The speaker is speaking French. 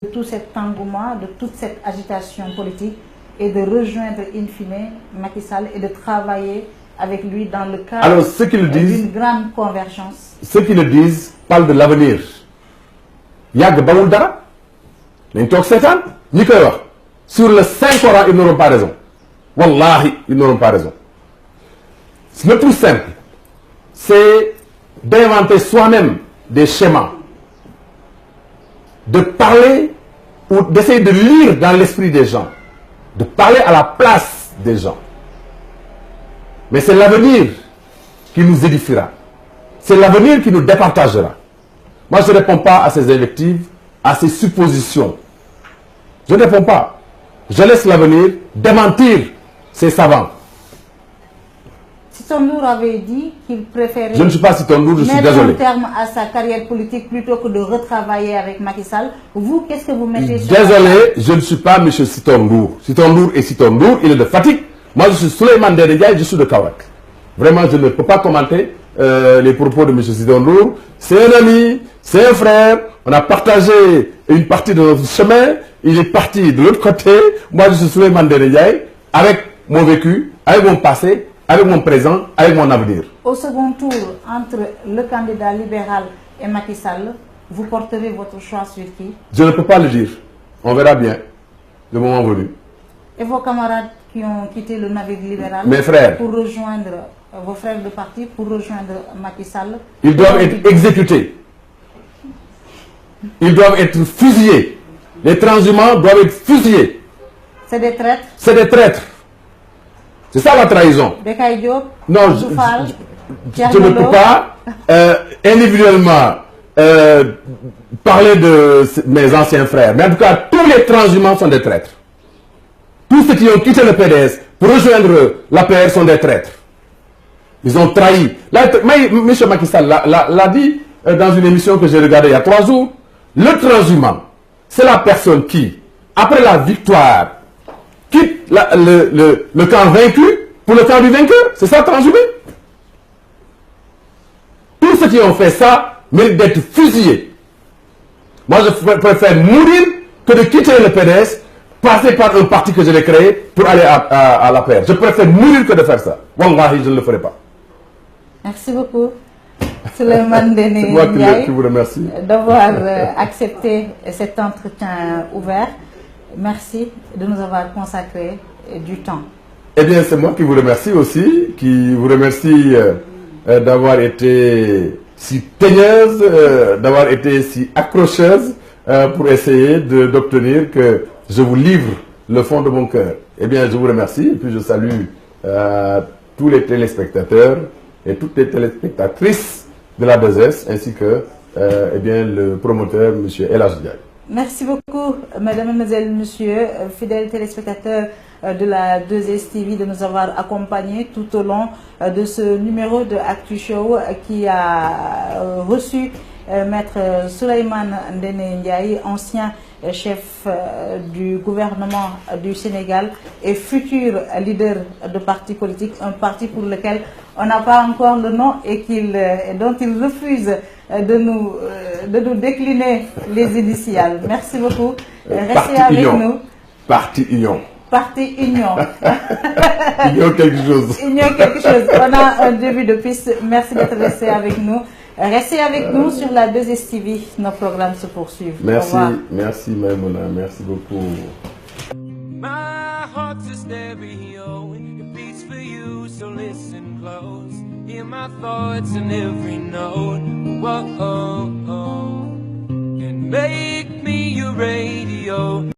de tout cet engouement, de toute cette agitation politique et de rejoindre in fine Macky Sall et de travailler avec lui dans le cadre d'une grande convergence. Ceux qui le disent parlent de l'avenir. Yag bawul dara nañ tok setan ñi koy wax sur le Saint-Coran ils n'auront pas raison. Wallahi ils n'auront pas raison. Le plus simple c'est d'inventer soi-même des schémas, de parler ou d'essayer de lire dans l'esprit des gens, de parler à la place des gens. Mais c'est l'avenir qui nous édifiera. C'est l'avenir qui nous départagera. Moi, je ne réponds pas à ces invectives, à ces suppositions. Je ne réponds pas. Je laisse l'avenir démentir ces savants. Sitor Ndour avait dit qu'il préférait... Je ne suis pas Sitor Ndour, je suis désolé. Mettre un terme à sa carrière politique plutôt que de retravailler avec Macky Sall. Vous, qu'est-ce que vous mettez sur... Désolé, je ne suis pas M. Sitor Ndour. Sitor Ndour est Sitor Ndour, il est de Fatick. Moi, je suis Souleymane Ndéné Ndiaye, je suis de Kaolack. Vraiment, je ne peux pas commenter les propos de M. Sitor Ndour. C'est un ami, c'est un frère. On a partagé une partie de notre chemin. Il est parti de l'autre côté. Moi, je suis Souleymane Ndéné Ndiaye, avec mon vécu, avec mon passé, avec mon présent, avec mon avenir. Au second tour, entre le candidat libéral et Macky Sall, vous porterez votre choix sur qui? Je ne peux pas le dire. On verra bien le moment venu. Et vos camarades qui ont quitté le navire libéral, mes frères, pour rejoindre vos frères de parti, pour rejoindre Macky Sall, ils doivent être exécutés. Ils doivent être fusillés. Les transhumants doivent être fusillés. C'est des traîtres? C'est des traîtres. C'est ça la trahison. Bekay Diop, non, je ne peux pas individuellement parler de mes anciens frères. Mais en tout cas, tous les transhumants sont des traîtres. Tous ceux qui ont quitté le PDS pour rejoindre l'APR sont des traîtres. Ils ont trahi. M. Macky Sall l'a dit dans une émission que j'ai regardée il y a 3 jours. Le transhumant, c'est la personne qui, après la victoire, quitte le camp vaincu pour le camp du vainqueur. C'est ça, transhumé. Tous ceux qui ont fait ça méritent d'être fusillés. Moi, je préfère mourir que de quitter le PDS, passer par un parti que je l'ai créé pour aller à la paire. Je préfère mourir que de faire ça. Wallahi, je ne le ferai pas. Merci beaucoup, Souleymane Ndéné C'est moi Ndiaye, qui vous remercie d'avoir accepté cet entretien ouvert. Merci de nous avoir consacré du temps. Eh bien, c'est moi qui vous remercie aussi, qui vous remercie d'avoir été si teigneuse, d'avoir été si accrocheuse pour essayer d'obtenir que je vous livre le fond de mon cœur. Eh bien, je vous remercie et puis je salue tous les téléspectateurs et toutes les téléspectatrices de la 2S ainsi que eh bien, le promoteur, M. El Hadji Ndiaye. Merci beaucoup, mesdames, mesdemoiselles, messieurs, fidèles téléspectateurs de la 2STV, de nous avoir accompagnés tout au long de ce numéro de Actu Show qui a reçu Maître Souleymane Ndéné Ndiaye, ancien chef du gouvernement du Sénégal et futur leader de parti politique, un parti pour lequel on n'a pas encore le nom et dont il refuse de nous décliner les initiales. Merci beaucoup. Restez avec nous. Parti Union. Parti Union. Union quelque chose. Union quelque chose. On a un début de piste. Merci d'être resté avec nous. Restez avec nous sur la 2STV. Nos programmes se poursuivent. Merci, merci Maïmouna, merci beaucoup. My heart's a stereo, it beats for you, so listen close. Hear my thoughts in every note. Whoa, oh, oh. And make me your radio.